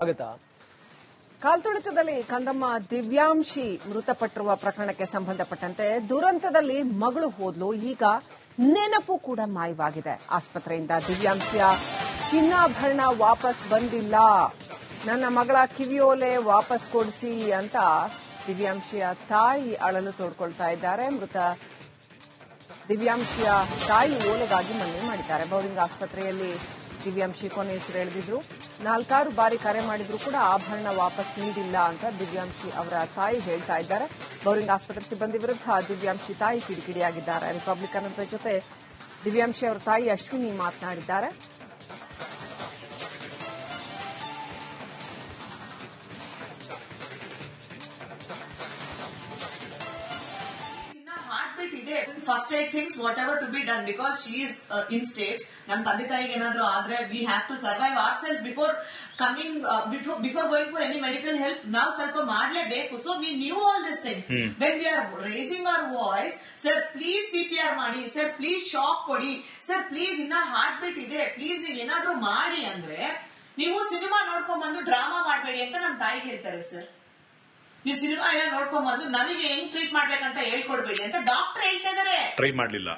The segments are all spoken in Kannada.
ಆಗುತ್ತಾ? ಕಾಲ್ತುಳಿತದಲ್ಲಿ ಕಂದಮ್ಮ ದಿವ್ಯಾಂಶಿ ಮೃತಪಟ್ಟಿರುವ ಪ್ರಕರಣಕ್ಕೆ ಸಂಬಂಧಪಟ್ಟಂತೆ ದುರಂತದಲ್ಲಿ ಮಗಳು ಹೋದ್ಲು. ಈಗ ನೆನಪು ಕೂಡ ಮಾಯವಾಗಿದೆ. ಆಸ್ಪತ್ರೆಯಿಂದ ದಿವ್ಯಾಂಶಿಯ ಚಿನ್ನಾಭರಣ ವಾಪಸ್ ಬಂದಿಲ್ಲ, ನನ್ನ ಮಗಳ ಕಿವಿಯೋಲೆ ವಾಪಸ್ ಕೊಡಿಸಿ ಅಂತ ದಿವ್ಯಾಂಶಿಯ ತಾಯಿ ಅಳಲು ತೋಡ್ಕೊಳ್ತಾ ಇದ್ದಾರೆ. ಮೃತ ದಿವ್ಯಾಂಶಿಯ ತಾಯಿ ಓಲೆಗಾಗಿ ಮನವಿ ಮಾಡಿದ್ದಾರೆ. ಬೌರಿಂಗ್ ಆಸ್ಪತ್ರೆಯಲ್ಲಿ ದಿವ್ಯಾಂಶಿ ಕೊನೆಯುಸಿರೆಳೆದಿದ್ರು. 4 ಬಾರಿ ಕರೆ ಮಾಡಿದ್ರು ಕೂಡ ಆಭರಣ ವಾಪಸ್ ನೀಡಿಲ್ಲ ಅಂತ ದಿವ್ಯಾಂಶಿ ಅವರ ತಾಯಿ ಹೇಳ್ತಾ ಇದ್ದಾರೆ. ಬೌರಿಂಗ್ ಆಸ್ಪತ್ರೆ ಸಿಬ್ಬಂದಿ ವಿರುದ್ಧ ದಿವ್ಯಾಂಶಿ ತಾಯಿ ಕಿಡಿಕಿಡಿಯಾಗಿದ್ದಾರೆ. ರಿಪಬ್ಲಿಕನ್ ಜೊತೆ ದಿವ್ಯಾಂಶಿ ಅವರ ತಾಯಿ ಅಶ್ವಿನಿ ಮಾತನಾಡಿದ್ದಾರೆ. First aid things, whatever to be done, because she is in states. Nam tande tayige enadru adre we have to survive ourselves before coming before going for any medical help. Now ಸ್ವಲ್ಪ ಮಾಡಲೇಬೇಕು. So we knew all these things. When we are raising our voice, sir please CPR ಮಾಡಿ, sir please shock ಕೊಡಿ, sir please ಇನ್ನ ಹಾರ್ಟ್ ಬೀಟ್ ಇದೆ, ಪ್ಲೀಸ್ ನೀವು ಏನಾದ್ರೂ ಮಾಡಿ ಅಂದ್ರೆ ನೀವು ಸಿನಿಮಾ ನೋಡ್ಕೊಂಡ್ ಬಂದು ಡ್ರಾಮಾ ಮಾಡಬೇಡಿ ಅಂತ ನಮ್ಮ ತಾಯಿಗೆ ಹೇಳ್ತಾರೆ. ಸರ್ ನೀವು ಸಿನಿಮಾ ಎಲ್ಲ ನೋಡ್ಕೊಂಡ್ ಬಂದು ನನಗೆ ಹೆಂಗ್ ಟ್ರೀಟ್ ಮಾಡ್ಬೇಕಂತ ಹೇಳ್ಕೊಡ್ಬೇಡಿ ಅಂತ ಡಾಕ್ಟರ್ ಹೇಳ್ತಾ ಇದಾರೆ. ಟ್ರೈ ಮಾಡ್ಲಿಲ್ಲ,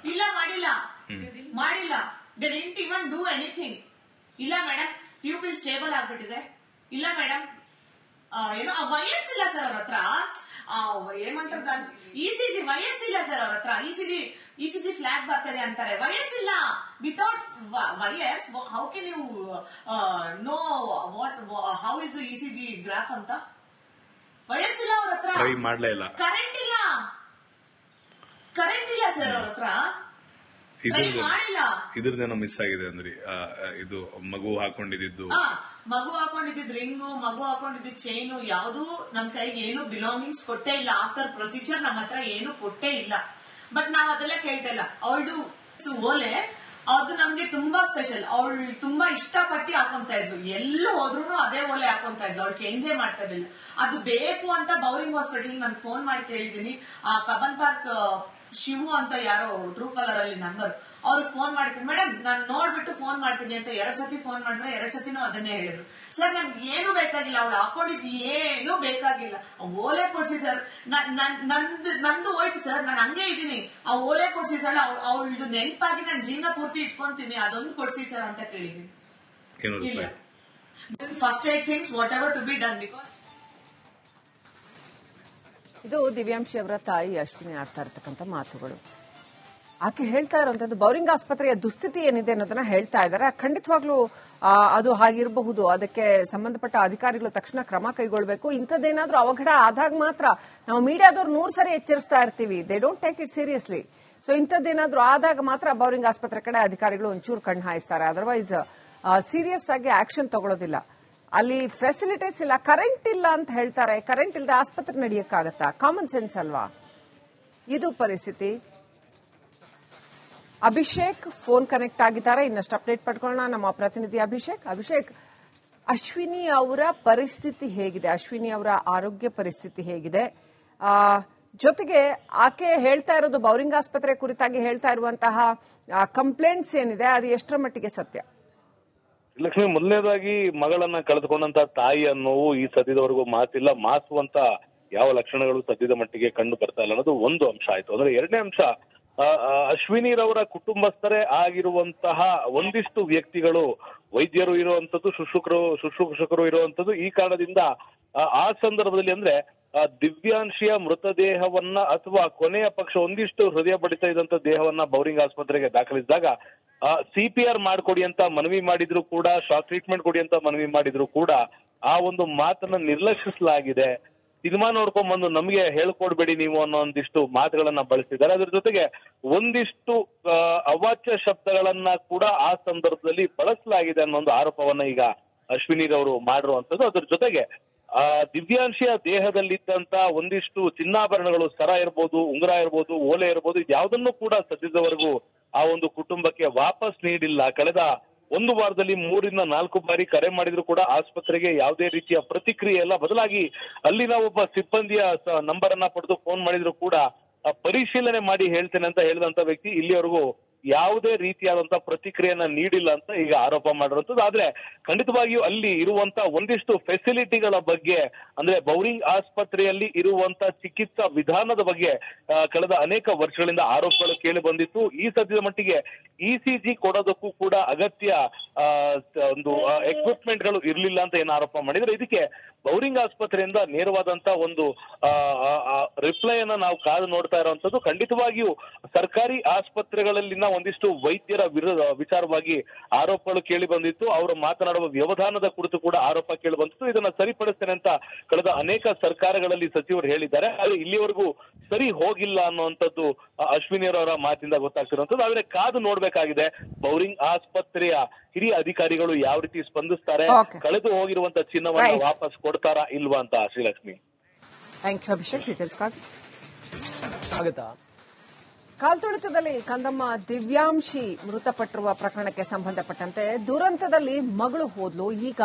ಮಾಡಿಲ್ಲ. They didn't even do anything. ಇಲ್ಲ ಮೇಡಮ್ ಪ್ಯೂಪಿಲ್ ಸ್ಟೇಬಲ್ ಆಗ್ಬಿಟ್ಟಿದೆ, ಇಲ್ಲ ಮೇಡಮ್ ಏನೋ ವಯಸ್ಸಿಲ್ಲ ಸರ್ ಅವ್ರ ಹತ್ರ, ಏమంటారు ಇಸಿಜಿ ವಯಸ್ಸಿಲ್ಲ ಸರ್ ಅವ್ರ ಹತ್ರ, ಇಸಿಜಿ ಫ್ಲಾಟ್ ಬರ್ತದೆ ಅಂತಾರೆ, ವಯಸ್ಸಿಲ್ಲ. Without wires how can you know what how is the ECG graph ಅಂತ? ವಯಸ್ಸಿಲ್ಲ ಅವ್ರ ಹತ್ರ, ಟ್ರೈ ಮಾಡ್ಲೇ ಇಲ್ಲ, ಕರೆಂಟ್ ಇಲ್ಲ ಸರ್ ಅವ್ರ ಹತ್ರ, ಮಾಡಿಲ್ಲ. ಇದ್ರದೇನೋ ಮಿಸ್ ಆಗಿದೆ ಅಂದ್ರೆ ಇದು ಮಗು ಹಾಕೊಂಡಿದ್ದು ರಿಂಗು, ಮಗು ಹಾಕೊಂಡಿದ್ದು ಚೈನು ಯಾವುದು ನಮ್ ಕೈಗೆ ಏನು ಬಿಲಾಂಗಿಂಗ್ಸ್ ಕೊಟ್ಟೇ ಇಲ್ಲ. ಆಫ್ಟರ್ ಪ್ರೊಸೀಜರ್ ನಮ್ಮ ಹತ್ರ ಏನು ಕೊಟ್ಟೇ ಇಲ್ಲ. ಬಟ್ ನಾವ್ ಅದೆಲ್ಲ ಕೇಳ್ತಾ ಇಲ್ಲ. ಅವಳದು ಓಲೆ ಅದು ನಮ್ಗೆ ತುಂಬಾ ಸ್ಪೆಷಲ್. ಅವಳು ತುಂಬಾ ಇಷ್ಟಪಟ್ಟು ಹಾಕೊಂತ ಇದ್ಲು, ಎಲ್ಲೂ ಹೋದ್ರು ಅದೇ ಓಲೆ ಹಾಕೊಂತ ಇದ್ಲು, ಅವಳು ಚೇಂಜೇ ಮಾಡ್ತಾ ಇರ್ಲಿಲ್ಲ. ಅದು ಬೇಕು ಅಂತ ಬೌರಿಂಗ್ ಹಾಸ್ಪಿಟಲ್ ನಾನು ಫೋನ್ ಮಾಡಿ ಕೇಳಿದೀನಿ. ಆ ಕಬ್ಬನ್ ಪಾರ್ಕ್ ಶಿವು ಅಂತ ಯಾರೋ ಟ್ರೂ ಕಲರ್ ಅಲ್ಲಿ ನಂಬರ್, ಅವ್ರಿಗೆ ಫೋನ್ ಮಾಡಿಬಿಟ್ಟು ಮೇಡಮ್ ನಾನು ನೋಡ್ಬಿಟ್ಟು ಫೋನ್ ಮಾಡ್ತೀನಿ ಅಂತ 2 ಸತಿ ಫೋನ್ ಮಾಡಿದ್ರೆ 2 ಸತಿನೂ ಅದನ್ನೇ ಹೇಳಿದ್ರು. ಸರ್ ನಮ್ಗೆ ಏನು ಬೇಕಾಗಿಲ್ಲ, ಅವಳು ಹಾಕೊಂಡಿದ್ ಏನು ಬೇಕಾಗಿಲ್ಲ, ಓಲೆ ಕೊಡ್ಸಿ ಸರ್, ನಂದು ಹೋಯ್ತು ಸರ್, ನಾನು ಹಂಗೆ ಇದೀನಿ, ಆ ಓಲೆ ಕೊಡ್ಸಿ ಸರ್, ಅವಳದು ನೆನಪಾಗಿ ನಾನು ಜೀವನ ಪೂರ್ತಿ ಇಟ್ಕೊಂತೀನಿ, ಅದೊಂದು ಕೊಡ್ಸಿ ಸರ್ ಅಂತ ಕೇಳಿದೀನಿ. First aid things whatever to be done. Because ಇದು ದಿವ್ಯಾಂಶಿ ಅವರ ತಾಯಿ ಅಶ್ವಿನಿ ಆಡ್ತಾ ಇರತಕ್ಕಂಥ ಮಾತುಗಳು. ಆಕೆ ಹೇಳ್ತಾ ಇರುವಂತದ್ದು ಬೌರಿಂಗ್ ಆಸ್ಪತ್ರೆಯ ದುಸ್ಥಿತಿ ಏನಿದೆ ಅನ್ನೋದನ್ನ ಹೇಳ್ತಾ ಇದ್ದಾರೆ. ಖಂಡಿತವಾಗ್ಲೂ ಅದು ಹಾಗಿರಬಹುದು. ಅದಕ್ಕೆ ಸಂಬಂಧಪಟ್ಟ ಅಧಿಕಾರಿಗಳು ತಕ್ಷಣ ಕ್ರಮ ಕೈಗೊಳ್ಳಬೇಕು. ಇಂಥದ್ದೇನಾದ್ರೂ ಅವಘಡ ಆದಾಗ ಮಾತ್ರ ನಾವು ಮೀಡಿಯಾದವ್ರು 100 ಸರಿ ಎಚ್ಚರಿಸ್ತಾ ಇರ್ತೀವಿ, they don't take it seriously. So ಇಂಥದ್ದೇನಾದ್ರೂ ಆದಾಗ ಮಾತ್ರ ಬೌರಿಂಗ್ ಆಸ್ಪತ್ರೆ ಕಡೆ ಅಧಿಕಾರಿಗಳು ಒಂಚೂರು ಕಣ್ಣು ಹಾಯಿಸ್ತಾರೆ. ಅದರ್ವೈಸ್ ಸೀರಿಯಸ್ ಆಗಿ ಆಕ್ಷನ್ ತಗೊಳ್ಳೋದಿಲ್ಲ. ಅಲ್ಲಿ ಫೆಸಿಲಿಟೀಸ್ ಇಲ್ಲ, ಕರೆಂಟ್ ಇಲ್ಲ ಅಂತ ಹೇಳ್ತಾರೆ. ಕರೆಂಟ್ ಇಲ್ಲದೆ ಆಸ್ಪತ್ರೆ ನಡೆಯಕ್ಕಾಗತ್ತಾ? ಕಾಮನ್ ಸೆನ್ಸ್ ಅಲ್ವಾ? ಇದು ಪರಿಸ್ಥಿತಿ. ಅಭಿಷೇಕ್ ಫೋನ್ ಕನೆಕ್ಟ್ ಆಗಿದ್ದಾರೆ. ಇನ್ನಷ್ಟು ಅಪ್ಡೇಟ್ ಪಡ್ಕೊಳ್ಳೋಣ. ನಮ್ಮ ಪ್ರತಿನಿಧಿ ಅಭಿಷೇಕ್, ಅಶ್ವಿನಿ ಅವರ ಪರಿಸ್ಥಿತಿ ಹೇಗಿದೆ? ಅಶ್ವಿನಿ ಅವರ ಆರೋಗ್ಯ ಪರಿಸ್ಥಿತಿ ಹೇಗಿದೆ? ಜೊತೆಗೆ ಆಕೆ ಹೇಳ್ತಾ ಇರೋದು ಬೌರಿಂಗ್ ಆಸ್ಪತ್ರೆ ಕುರಿತಾಗಿ ಹೇಳ್ತಾ ಇರುವಂತಹ ಕಂಪ್ಲೇಂಟ್ಸ್ ಏನಿದೆ ಅದು ಎಷ್ಟರ ಮಟ್ಟಿಗೆ ಸತ್ಯ? ಲಕ್ಷ್ಮಿ, ಮೊದಲನೇದಾಗಿ ಮಗಳನ್ನ ಕಳೆದುಕೊಂಡಂತ ತಾಯಿಯ ನೋವು ಈ ಸದ್ಯದವರೆಗೂ ಮಾತಿಲ್ಲ, ಮಾಸುವಂತ ಯಾವ ಲಕ್ಷಣಗಳು ಸದ್ಯದ ಮಟ್ಟಿಗೆ ಕಂಡು ಬರ್ತಾ ಇಲ್ಲ ಅನ್ನೋದು ಒಂದು ಅಂಶ ಆಯ್ತು. ಅಂದ್ರೆ ಎರಡನೇ ಅಂಶ, ಅಶ್ವಿನಿರವರ ಕುಟುಂಬಸ್ಥರೇ ಆಗಿರುವಂತಹ ಒಂದಿಷ್ಟು ವ್ಯಕ್ತಿಗಳು, ವೈದ್ಯರು ಇರುವಂತದ್ದು, ಶುಶ್ರೂಷಕರು ಇರುವಂತದ್ದು. ಈ ಕಾರಣದಿಂದ ಆ ಸಂದರ್ಭದಲ್ಲಿ ಅಂದ್ರೆ ದಿವ್ಯಾಂಶಿಯ ಮೃತದೇಹವನ್ನ ಅಥವಾ ಕೊನೆಯ ಪಕ್ಷ ಒಂದಿಷ್ಟು ಹೃದಯ ಬಡಿತ ಇದ್ದಂತ ದೇಹವನ್ನ ಬೌರಿಂಗ್ ಆಸ್ಪತ್ರೆಗೆ ದಾಖಲಿಸಿದಾಗ CPR ಮಾಡ್ಕೊಡಿ ಅಂತ ಮನವಿ ಮಾಡಿದ್ರು ಕೂಡ, ಶಾಕ್ ಟ್ರೀಟ್ಮೆಂಟ್ ಕೊಡಿ ಅಂತ ಮನವಿ ಮಾಡಿದ್ರು ಕೂಡ ಆ ಒಂದು ಮಾತನ್ನ ನಿರ್ಲಕ್ಷಿಸಲಾಗಿದೆ. ಸಿನಿಮಾ ನೋಡ್ಕೊಂಡ್ ಬಂದು ನಮಗೆ ಹೇಳ್ಕೊಡ್ಬೇಡಿ ನೀವು ಅನ್ನೋ ಒಂದಿಷ್ಟು ಮಾತುಗಳನ್ನ ಬಳಸಿದ್ದಾರೆ. ಅದ್ರ ಜೊತೆಗೆ ಒಂದಿಷ್ಟು ಅವಾಚ್ಯ ಶಬ್ದಗಳನ್ನ ಕೂಡ ಆ ಸಂದರ್ಭದಲ್ಲಿ ಬಳಸಲಾಗಿದೆ ಅನ್ನೋ ಒಂದು ಆರೋಪವನ್ನ ಈಗ ಅಶ್ವಿನಿರವರು ಮಾಡಿರುವಂತದ್ದು. ಅದ್ರ ಜೊತೆಗೆ ದಿವ್ಯಾಂಶಿಯ ದೇಹದಲ್ಲಿದ್ದಂತ ಒಂದಿಷ್ಟು ಚಿನ್ನಾಭರಣಗಳು, ಸರ ಇರ್ಬೋದು, ಉಂಗುರ ಇರ್ಬೋದು, ಓಲೆ ಇರ್ಬೋದು, ಇದ್ಯಾವುದನ್ನು ಕೂಡ ಸದ್ಯದವರೆಗೂ ಆ ಒಂದು ಕುಟುಂಬಕ್ಕೆ ವಾಪಸ್ ನೀಡಿಲ್ಲ. ಕಳೆದ 1 ವಾರದಲ್ಲಿ 3 ರಿಂದ 4 ಬಾರಿ ಕರೆ ಮಾಡಿದ್ರು ಕೂಡ ಆಸ್ಪತ್ರೆಗೆ ಯಾವುದೇ ರೀತಿಯ ಪ್ರತಿಕ್ರಿಯೆ ಇಲ್ಲ. ಬದಲಾಗಿ ಅಲ್ಲಿನ ಒಬ್ಬ ಸಿಬ್ಬಂದಿಯ ನಂಬರ್ ಅನ್ನ ಪಡೆದು ಫೋನ್ ಮಾಡಿದ್ರು ಕೂಡ ಪರಿಶೀಲನೆ ಮಾಡಿ ಹೇಳ್ತೇನೆ ಅಂತ ಹೇಳಿದಂತ ವ್ಯಕ್ತಿ ಇಲ್ಲಿವರೆಗೂ ಯಾವುದೇ ರೀತಿಯಾದಂತಹ ಪ್ರತಿಕ್ರಿಯೆಯನ್ನ ನೀಡಿಲ್ಲ ಅಂತ ಈಗ ಆರೋಪ ಮಾಡಿರುವಂತದ್ದು. ಆದ್ರೆ ಖಂಡಿತವಾಗಿಯೂ ಅಲ್ಲಿ ಇರುವಂತ ಒಂದಿಷ್ಟು ಫೆಸಿಲಿಟಿಗಳ ಬಗ್ಗೆ, ಅಂದ್ರೆ ಬೌರಿಂಗ್ ಆಸ್ಪತ್ರೆಯಲ್ಲಿ ಇರುವಂತ ಚಿಕಿತ್ಸಾ ವಿಧಾನದ ಬಗ್ಗೆ ಕಳೆದ ಅನೇಕ ವರ್ಷಗಳಿಂದ ಆರೋಪಗಳು ಕೇಳಿ ಬಂದಿತ್ತು. ಈ ಸದ್ಯದ ಮಟ್ಟಿಗೆ ಇಸಿಜಿ ಕೊಡೋದಕ್ಕೂ ಕೂಡ ಅಗತ್ಯ ಒಂದು ಎಕ್ವಿಪ್ಮೆಂಟ್ ಗಳು ಇರಲಿಲ್ಲ ಅಂತ ಏನು ಆರೋಪ ಮಾಡಿದ್ರೆ, ಇದಕ್ಕೆ ಬೌರಿಂಗ್ ಆಸ್ಪತ್ರೆಯಿಂದ ನೇರವಾದಂತ ಒಂದು ರಿಪ್ಲೈಯನ್ನ ನಾವು ಕಾದು ನೋಡ್ತಾ ಇರುವಂತದ್ದು. ಖಂಡಿತವಾಗಿಯೂ ಸರ್ಕಾರಿ ಆಸ್ಪತ್ರೆಗಳಲ್ಲಿನ ಒಂದಿಷ್ಟು ವೈದ್ಯರ ವಿಚಾರವಾಗಿ ಆರೋಪಗಳು ಕೇಳಿ ಬಂದಿತ್ತು. ಅವರು ಮಾತನಾಡುವ ವ್ಯವಧಾನದ ಕುರಿತು ಕೂಡ ಆರೋಪ ಕೇಳಿ ಬಂದಿತ್ತು. ಇದನ್ನ ಸರಿಪಡಿಸ್ತೇನೆ ಅಂತ ಕಳೆದ ಅನೇಕ ಸರ್ಕಾರಗಳಲ್ಲಿ ಸಚಿವರು ಹೇಳಿದ್ದಾರೆ. ಆದರೆ ಇಲ್ಲಿವರೆಗೂ ಸರಿ ಹೋಗಿಲ್ಲ ಅನ್ನುವಂಥದ್ದು ಅಶ್ವಿನಿಯವರ ಮಾತಿಂದ ಗೊತ್ತಾಗ್ತಿರುವಂತದ್ದು. ಆದ್ರೆ ಕಾದು ನೋಡ್ಬೇಕಾಗಿದೆ ಬೌರಿಂಗ್ ಆಸ್ಪತ್ರೆಯ ಹಿರಿಯ ಅಧಿಕಾರಿಗಳು ಯಾವ ರೀತಿ ಸ್ಪಂದಿಸ್ತಾರೆ, ಕಳೆದು ಹೋಗಿರುವಂತ ಚಿನ್ನವನ್ನು ವಾಪಸ್ ಕೊಡ್ತಾರಾ ಇಲ್ವಾ ಅಂತ. Srilakshmi, thank you Abhishek. Details ಕಾಲ್ತುಳಿತದಲ್ಲಿ ಕಂದಮ್ಮ ದಿವ್ಯಾಂಶಿ ಮೃತಪಟ್ಟಿರುವ ಪ್ರಕರಣಕ್ಕೆ ಸಂಬಂಧಪಟ್ಟಂತೆ ದುರಂತದಲ್ಲಿ ಮಗಳು ಹೋದ್ಲು, ಈಗ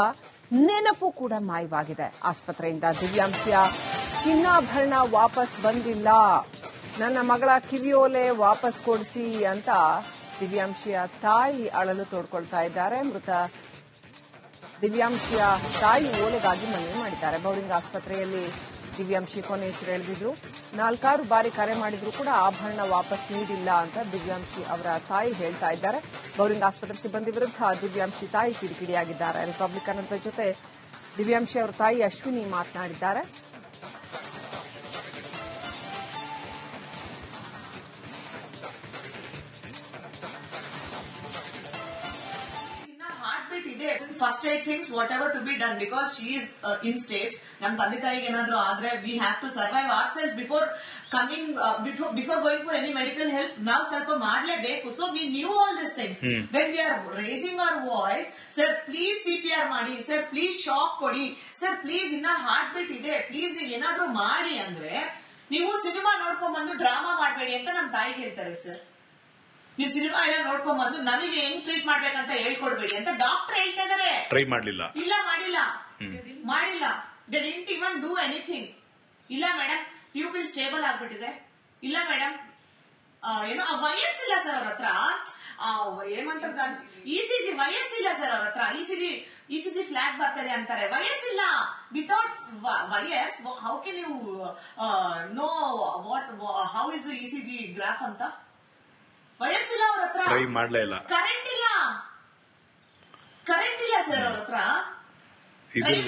ನೆನಪು ಕೂಡ ಮಾಯವಾಗಿದೆ. ಆಸ್ಪತ್ರೆಯಿಂದ ದಿವ್ಯಾಂಶಿಯ ಚಿನ್ನಾಭರಣ ವಾಪಸ್ ಬಂದಿಲ್ಲ, ನನ್ನ ಮಗಳ ಕಿವಿಯೋಲೆ ವಾಪಸ್ ಕೊಡಿಸಿ ಅಂತ ದಿವ್ಯಾಂಶಿಯ ತಾಯಿ ಅಳಲು ತೋಡ್ಕೊಳ್ತಾ ಇದ್ದಾರೆ. ಮೃತ ದಿವ್ಯಾಂಶಿಯ ತಾಯಿ ಓಲೆಗಾಗಿ ಮನವಿ ಮಾಡಿದ್ದಾರೆ. ಬೌರಿಂಗ್ ಆಸ್ಪತ್ರೆಯಲ್ಲಿ ದಿವ್ಯಾಂಶಿ ಕೊನೆ ಹೆಸರೆಳೆದಿದ್ರು. 4 ಬಾರಿ ಕರೆ ಮಾಡಿದ್ರು ಕೂಡ ಆಭರಣ ವಾಪಸ್ ನೀಡಿಲ್ಲ ಅಂತ ದಿವ್ಯಾಂಶಿ ಅವರ ತಾಯಿ ಹೇಳ್ತಾ ಇದ್ದಾರೆ. ಬೌರಿಂಗ್ ಆಸ್ಪತ್ರೆ ಸಿಬ್ಬಂದಿ ವಿರುದ್ಧ ದಿವ್ಯಾಂಶಿ ತಾಯಿ ಕಿಡಿಕಿಡಿಯಾಗಿದ್ದಾರೆ. ರಿಪಬ್ಲಿಕ್ ಕನ್ನಡದ ಜೊತೆ ದಿವ್ಯಾಂಶಿ ಅವರ ತಾಯಿ ಅಶ್ವಿನಿ ಮಾತನಾಡಿದ್ದಾರೆ. First I think whatever to be done, because she is in states. Nam tande tayiಗೆ ಏನಾದರೂ ಆದ್ರೆ we have to survive ourselves before coming before going for any medical help. Now ಸ್ವಲ್ಪ ಮಾಡಲೇಬೇಕು. So we knew all these things. When we are raising our voice, sir please CPR ಮಾಡಿ, sir please shock ಕೊಡಿ, sir please ಇನ್ನ ಹಾರ್ಟ್ ಬೀಟ್ ಇದೆ, ಪ್ಲೀಸ್ ನೀವು ಏನಾದರೂ ಮಾಡಿ ಅಂದ್ರೆ ನೀವು ಸಿನಿಮಾ ನೋಡ್ಕೊಂಡ್ ಬಂದು ಡ್ರಾಮಾ ಮಾಡಬೇಡಿ ಅಂತ ನಮ್ಮ ತಾಯಿಗೆ ಹೇಳ್ತಾರೆ. ಸರ್ ನೀವು ಸಿನಿಮಾ ಎಲ್ಲ ನೋಡ್ಕೊಂಡ್ ಬಂದು ನಮಗೆ ಹೆಂಗ್ ಟ್ರೀಟ್ ಮಾಡ್ಬೇಕಂತ ಹೇಳ್ಕೊಡ್ಬೇಡಿ ಅಂತ ಡಾಕ್ಟರ್ ಹೇಳ್ತಾ ಇದಾರೆ. ಟ್ರೈ ಮಾಡ್ಲಿಲ್ಲ, ಇಲ್ಲ ಮಾಡಿಲ್ಲ. They didn't even do anything. ಇಲ್ಲ ಮೇಡಮ್ ಪ್ಯೂಪಿಲ್ ಸ್ಟೇಬಲ್ ಆಗ್ಬಿಟ್ಟಿದೆ, ಇಲ್ಲ ಮೇಡಮ್ ಏನೋ ವಯಸ್ಸಿಲ್ಲ ಸರ್ ಅವ್ರ ಹತ್ರ, ಏమంటారు ಇಸಿಜಿ ವಯಸ್ಸಿಲ್ಲ ಸರ್ ಅವ್ರ ಹತ್ರ, ಇಸಿಜಿ ಫ್ಲಾಟ್ ಬರ್ತದೆ ಅಂತಾರೆ, ವಯಸ್ಸಿಲ್ಲ. Without wires how can you know what how is the ECG graph ಅಂತ? ವಯಸ್ಸಿಲ್ಲ ಅವ್ರ ಹತ್ರ, ಟ್ರೈ ಮಾಡ್ಲೇ ಇಲ್ಲ, ಕರೆಂಟ್ ಇಲ್ಲ ಸರ್ ಅವ್ರ ಹತ್ರ,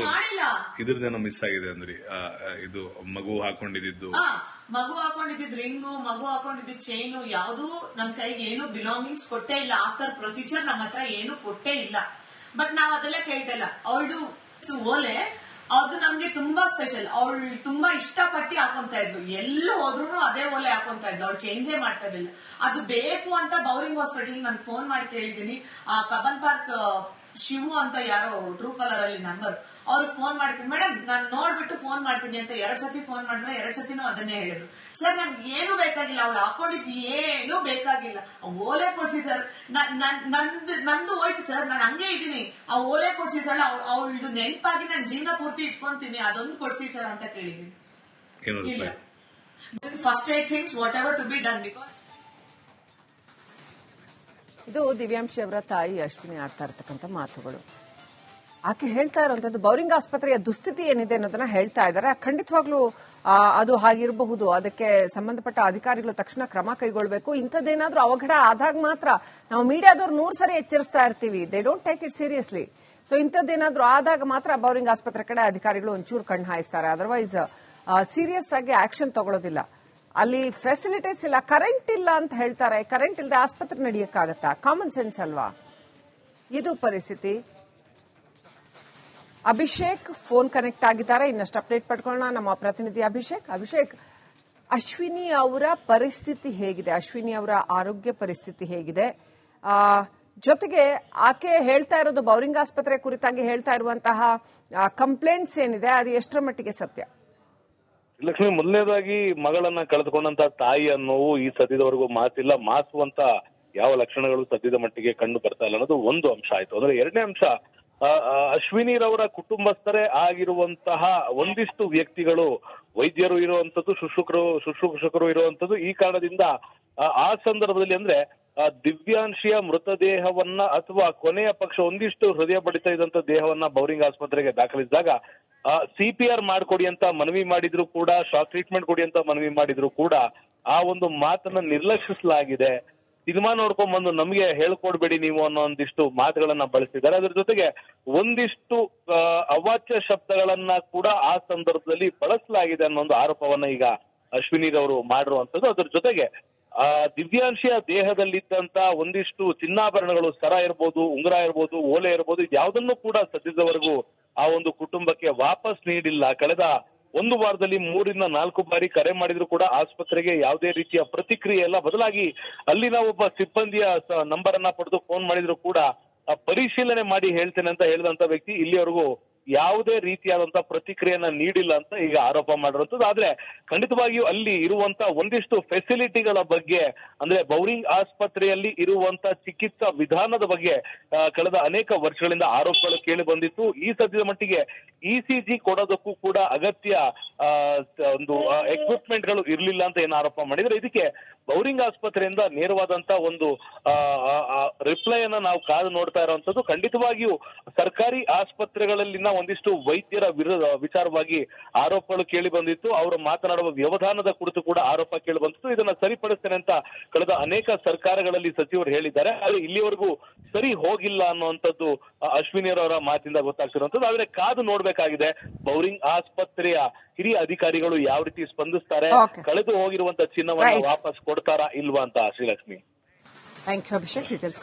ಮಾಡಿಲ್ಲ. ಇದ್ರದೇನೋ ಮಿಸ್ ಆಗಿದೆ ಅಂದ್ರೆ ಇದು ಮಗು ಹಾಕೊಂಡಿದ್ದು ರಿಂಗು, ಮಗು ಹಾಕೊಂಡಿದ್ದು ಚೈನು, ಯಾವ್ದು ನಮ್ ಕೈಗೆ ಏನು ಬಿಲಾಂಗಿಂಗ್ಸ್ ಕೊಟ್ಟೇ ಇಲ್ಲ. ಆಫ್ಟರ್ ಪ್ರೊಸೀಜರ್ ನಮ್ಮ ಹತ್ರ ಏನು ಕೊಟ್ಟೇ ಇಲ್ಲ. ಬಟ್ ನಾವ್ ಅದೆಲ್ಲ ಕೇಳ್ತಾ ಇಲ್ಲ. ಅವಳದು ಓಲೆ ಅದು ನಮ್ಗೆ ತುಂಬಾ ಸ್ಪೆಷಲ್. ಅವಳು ತುಂಬಾ ಇಷ್ಟಪಟ್ಟು ಹಾಕೊಂತ ಇದ್ಲು, ಎಲ್ಲೂ ಹೋದ್ರು ಅದೇ ಓಲೆ ಹಾಕೊಂತ ಇದ್ಲು, ಅವಳು ಚೇಂಜೇ ಮಾಡ್ತಾ ಇರ್ಲಿಲ್ಲ. ಅದು ಬೇಕು ಅಂತ ಬೌರಿಂಗ್ ಹಾಸ್ಪಿಟಲ್ ನಾನು ಫೋನ್ ಮಾಡಿ ಕೇಳಿದ್ದೀನಿ. ಆ ಕಬ್ಬನ್ ಪಾರ್ಕ್ ಶಿವು ಅಂತ ಯಾರೋ ಟ್ರೂ ಕಲರ್ ಅಲ್ಲಿ ನಂಬರ್, ಅವ್ರಿಗೆ ಫೋನ್ ಮಾಡ್ತೀನಿ, ಮೇಡಮ್ ನಾನು ನೋಡ್ಬಿಟ್ಟು ಫೋನ್ ಮಾಡ್ತೀನಿ ಅಂತ 2 ಸತಿ ಫೋನ್ ಮಾಡಿದ್ರೆ 2 ಸತಿನೂ ಅದನ್ನೇ ಹೇಳಿದ್ರು. ಸರ್ ನಮ್ಗೆ ಏನು ಬೇಕಾಗಿಲ್ಲ, ಅವಳು ಹಾಕೊಂಡಿದ್ದು ಏನು ಬೇಕಾಗಿಲ್ಲ, ಓಲೆ ಕೊಡ್ಸಿ ಸರ್, ನಂದು ಹೋಯ್ತು ಸರ್, ನಾನು ಹಂಗೆ ಇದೀನಿ, ಆ ಓಲೆ ಕೊಡ್ಸಿ ಸರ್, ಅವಳದು ನೆನಪಾಗಿ ನಾನು ಜೀವನ ಪೂರ್ತಿ ಇಟ್ಕೊಂತೀನಿ, ಅದೊಂದು ಕೊಡ್ಸಿ ಸರ್ ಅಂತ ಕೇಳಿದೀನಿ. ಇಲ್ಲ, first I thinks whatever to be done. Because ಇದು ದಿವ್ಯಾಂಶಿ ಅವರ ತಾಯಿ ಅಶ್ವಿನಿ ಆಡ್ತಾ ಇರತಕ್ಕಂಥ ಮಾತುಗಳು. ಆಕೆ ಹೇಳ್ತಾ ಇರುವಂತದ್ದು ಬೌರಿಂಗ್ ಆಸ್ಪತ್ರೆಯ ದುಸ್ಥಿತಿ ಏನಿದೆ ಅನ್ನೋದನ್ನ ಹೇಳ್ತಾ ಇದ್ದಾರೆ. ಖಂಡಿತವಾಗ್ಲೂ ಅದು ಹಾಗಿರಬಹುದು, ಅದಕ್ಕೆ ಸಂಬಂಧಪಟ್ಟ ಅಧಿಕಾರಿಗಳು ತಕ್ಷಣ ಕ್ರಮ ಕೈಗೊಳ್ಳಬೇಕು. ಇಂಥದ್ದೇನಾದ್ರೂ ಅವಘಡ ಆದಾಗ ಮಾತ್ರ ನಾವು ಮೀಡಿಯಾದವ್ರು 100 ಸರಿ ಎಚ್ಚರಿಸ್ತಾ ಇರ್ತೀವಿ, they don't take it seriously. So ಇಂಥದ್ದೇನಾದ್ರೂ ಆದಾಗ ಮಾತ್ರ ಬೌರಿಂಗ್ ಆಸ್ಪತ್ರೆ ಕಡೆ ಅಧಿಕಾರಿಗಳು ಒಂಚೂರು ಕಣ್ಣು ಹಾಯಿಸ್ತಾರೆ, ಅದರ್ವೈಸ್ ಸೀರಿಯಸ್ ಆಗಿ ಆಕ್ಷನ್ ತಗೊಳ್ಳೋದಿಲ್ಲ. ಅಲ್ಲಿ ಫೆಸಿಲಿಟೀಸ್ ಇಲ್ಲ, ಕರೆಂಟ್ ಇಲ್ಲ ಅಂತ ಹೇಳ್ತಾರೆ. ಕರೆಂಟ್ ಇಲ್ಲದೆ ಆಸ್ಪತ್ರೆ ನಡೆಯಕ್ಕಾಗತ್ತಾ? ಕಾಮನ್ ಸೆನ್ಸ್ ಅಲ್ವಾ? ಇದು ಪರಿಸ್ಥಿತಿ. ಅಭಿಷೇಕ್ ಫೋನ್ ಕನೆಕ್ಟ್ ಆಗಿದ್ದಾರೆ, ಇನ್ನಷ್ಟು ಅಪ್ಡೇಟ್ ಪಡ್ಕೊಳ್ಳೋಣ. ನಮ್ಮ ಪ್ರತಿನಿಧಿ ಅಭಿಷೇಕ್, ಅಶ್ವಿನಿ ಅವರ ಪರಿಸ್ಥಿತಿ ಹೇಗಿದೆ? ಅಶ್ವಿನಿ ಅವರ ಆರೋಗ್ಯ ಪರಿಸ್ಥಿತಿ ಹೇಗಿದೆ? ಜೊತೆಗೆ ಆಕೆ ಹೇಳ್ತಾ ಇರೋದು ಬೌರಿಂಗ್ ಆಸ್ಪತ್ರೆ ಕುರಿತಾಗಿ ಹೇಳ್ತಾ ಇರುವಂತಹ ಕಂಪ್ಲೇಂಟ್ಸ್ ಏನಿದೆ, ಅದು ಎಷ್ಟರ ಮಟ್ಟಿಗೆ ಸತ್ಯ? ಲಕ್ಷ್ಮಿ, ಮೊದಲನೇದಾಗಿ ಮಗಳನ್ನ ಕಳೆದುಕೊಂಡಂತ ತಾಯಿಯ ನೋವು ಈ ಸದ್ಯದವರೆಗೂ ಮಾತಿಲ್ಲ, ಮಾಸುವಂತ ಯಾವ ಲಕ್ಷಣಗಳು ಸದ್ಯದ ಮಟ್ಟಿಗೆ ಕಂಡು ಬರ್ತಾ ಇಲ್ಲ ಅನ್ನೋದು ಒಂದು ಅಂಶ ಆಯ್ತು. ಅಂದ್ರೆ ಎರಡನೇ ಅಂಶ, ಅಶ್ವಿನಿರವರ ಕುಟುಂಬಸ್ಥರೇ ಆಗಿರುವಂತಹ ಒಂದಿಷ್ಟು ವ್ಯಕ್ತಿಗಳು, ವೈದ್ಯರು ಇರುವಂತದ್ದು, ಶುಶ್ರೂಷಕರು ಇರುವಂತದ್ದು, ಈ ಕಾರಣದಿಂದ ಆ ಸಂದರ್ಭದಲ್ಲಿ ಅಂದ್ರೆ ದಿವ್ಯಾಂಶಿಯ ಮೃತದೇಹವನ್ನ ಅಥವಾ ಕೊನೆಯ ಪಕ್ಷ ಒಂದಿಷ್ಟು ಹೃದಯ ಬಡಿತ ಇದ್ದಂತ ದೇಹವನ್ನ ಬೌರಿಂಗ್ ಆಸ್ಪತ್ರೆಗೆ ದಾಖಲಿಸಿದಾಗ CPR ಮಾಡ್ಕೊಡಿ ಅಂತ ಮನವಿ ಮಾಡಿದ್ರು ಕೂಡ, ಶಾಕ್ ಟ್ರೀಟ್ಮೆಂಟ್ ಕೊಡಿ ಅಂತ ಮನವಿ ಮಾಡಿದ್ರು ಕೂಡ ಆ ಒಂದು ಮಾತನ್ನ ನಿರ್ಲಕ್ಷಿಸಲಾಗಿದೆ. ಸಿನಿಮಾ ನೋಡ್ಕೊಂಡ್ ಬಂದು ನಮ್ಗೆ ಹೇಳ್ಕೊಡ್ಬೇಡಿ ನೀವು ಅನ್ನೋ ಒಂದಿಷ್ಟು ಮಾತುಗಳನ್ನ ಬಳಸಿದ್ದಾರೆ. ಅದ್ರ ಜೊತೆಗೆ ಒಂದಿಷ್ಟು ಅವಾಚ್ಯ ಶಬ್ದಗಳನ್ನ ಕೂಡ ಆ ಸಂದರ್ಭದಲ್ಲಿ ಬಳಸಲಾಗಿದೆ ಅನ್ನೋ ಒಂದು ಆರೋಪವನ್ನ ಈಗ ಅಶ್ವಿನಿರವರು ಮಾಡಿರುವಂತದ್ದು. ಅದ್ರ ಜೊತೆಗೆ ದಿವ್ಯಾಂಶಿಯ ದೇಹದಲ್ಲಿದ್ದಂತ ಒಂದಿಷ್ಟು ಚಿನ್ನಾಭರಣಗಳು, ಸರ ಇರ್ಬೋದು, ಉಂಗುರ ಇರ್ಬೋದು, ಓಲೆ ಇರ್ಬೋದು, ಇದ್ಯಾವುದನ್ನು ಕೂಡ ಸದ್ಯದವರೆಗೂ ಆ ಒಂದು ಕುಟುಂಬಕ್ಕೆ ವಾಪಸ್ ನೀಡಿಲ್ಲ. ಕಳೆದ ಒಂದು ವಾರದಲ್ಲಿ 3 ರಿಂದ 4 ಬಾರಿ ಕರೆ ಮಾಡಿದ್ರು ಕೂಡ ಆಸ್ಪತ್ರೆಗೆ ಯಾವುದೇ ರೀತಿಯ ಪ್ರತಿಕ್ರಿಯೆ ಇಲ್ಲ. ಬದಲಾಗಿ ಅಲ್ಲಿನ ಒಬ್ಬ ಸಿಬ್ಬಂದಿಯ ನಂಬರ್ ಅನ್ನ ಪಡೆದು ಫೋನ್ ಮಾಡಿದ್ರು ಕೂಡ ಪರಿಶೀಲನೆ ಮಾಡಿ ಹೇಳ್ತೇನೆ ಅಂತ ಹೇಳಿದಂತ ವ್ಯಕ್ತಿ ಇಲ್ಲಿವರೆಗೂ ಯಾವುದೇ ರೀತಿಯಾದಂತಹ ಪ್ರತಿಕ್ರಿಯೆಯನ್ನ ನೀಡಿಲ್ಲ ಅಂತ ಈಗ ಆರೋಪ ಮಾಡಿರುವಂತದ್ದು. ಆದ್ರೆ ಖಂಡಿತವಾಗಿಯೂ ಅಲ್ಲಿ ಇರುವಂತ ಒಂದಿಷ್ಟು ಫೆಸಿಲಿಟಿಗಳ ಬಗ್ಗೆ, ಅಂದ್ರೆ ಬೌರಿಂಗ್ ಆಸ್ಪತ್ರೆಯಲ್ಲಿ ಇರುವಂತ ಚಿಕಿತ್ಸಾ ವಿಧಾನದ ಬಗ್ಗೆ ಕಳೆದ ಅನೇಕ ವರ್ಷಗಳಿಂದ ಆರೋಪಗಳು ಕೇಳಿ ಬಂದಿತ್ತು. ಈ ಸದ್ಯದ ಮಟ್ಟಿಗೆ ECG ಕೊಡೋದಕ್ಕೂ ಕೂಡ ಅಗತ್ಯ ಒಂದು ಎಕ್ವಿಪ್ಮೆಂಟ್ ಗಳು ಇರ್ಲಿಲ್ಲ ಅಂತ ಏನು ಆರೋಪ ಮಾಡಿದ್ರೆ, ಇದಕ್ಕೆ ಬೌರಿಂಗ್ ಆಸ್ಪತ್ರೆಯಿಂದ ನೇರವಾದಂತ ಒಂದು ರಿಪ್ಲೈ ಅನ್ನ ನಾವು ಕಾದು ನೋಡ್ತಾ ಇರುವಂತದ್ದು. ಖಂಡಿತವಾಗಿಯೂ ಸರ್ಕಾರಿ ಆಸ್ಪತ್ರೆಗಳಲ್ಲಿನ ಒಂದಿಷ್ಟು ವೈದ್ಯರ ವಿಚಾರವಾಗಿ ಆರೋಪಗಳು ಕೇಳಿ ಬಂದಿತ್ತು. ಅವರು ಮಾತನಾಡುವ ವ್ಯವಧಾನದ ಕುರಿತು ಕೂಡ ಆರೋಪ ಕೇಳಿ ಬಂದಿತ್ತು. ಇದನ್ನ ಸರಿಪಡಿಸ್ತೇನೆ ಅಂತ ಕಳೆದ ಅನೇಕ ಸರ್ಕಾರಗಳಲ್ಲಿ ಸಚಿವರು ಹೇಳಿದ್ದಾರೆ. ಆದ್ರೆ ಇಲ್ಲಿವರೆಗೂ ಸರಿ ಹೋಗಿಲ್ಲ ಅನ್ನುವಂಥದ್ದು ಅಶ್ವಿನಿಯವರ ಮಾತಿಂದ ಗೊತ್ತಾಗ್ತಿರುವಂತದ್ದು. ಆದ್ರೆ ಕಾದು ನೋಡ್ಬೇಕಾಗಿದೆ ಬೌರಿಂಗ್ ಆಸ್ಪತ್ರೆಯ ಹಿರಿಯ ಅಧಿಕಾರಿಗಳು ಯಾವ ರೀತಿ ಸ್ಪಂದಿಸ್ತಾರೆ, ಕಳೆದು ಹೋಗಿರುವಂತ ಚಿನ್ನವನ್ನು ವಾಪಸ್ ಕೊಡ್ತಾರಾ ಇಲ್ವಾ ಅಂತ. Srilakshmi, thank you Abhishek. Details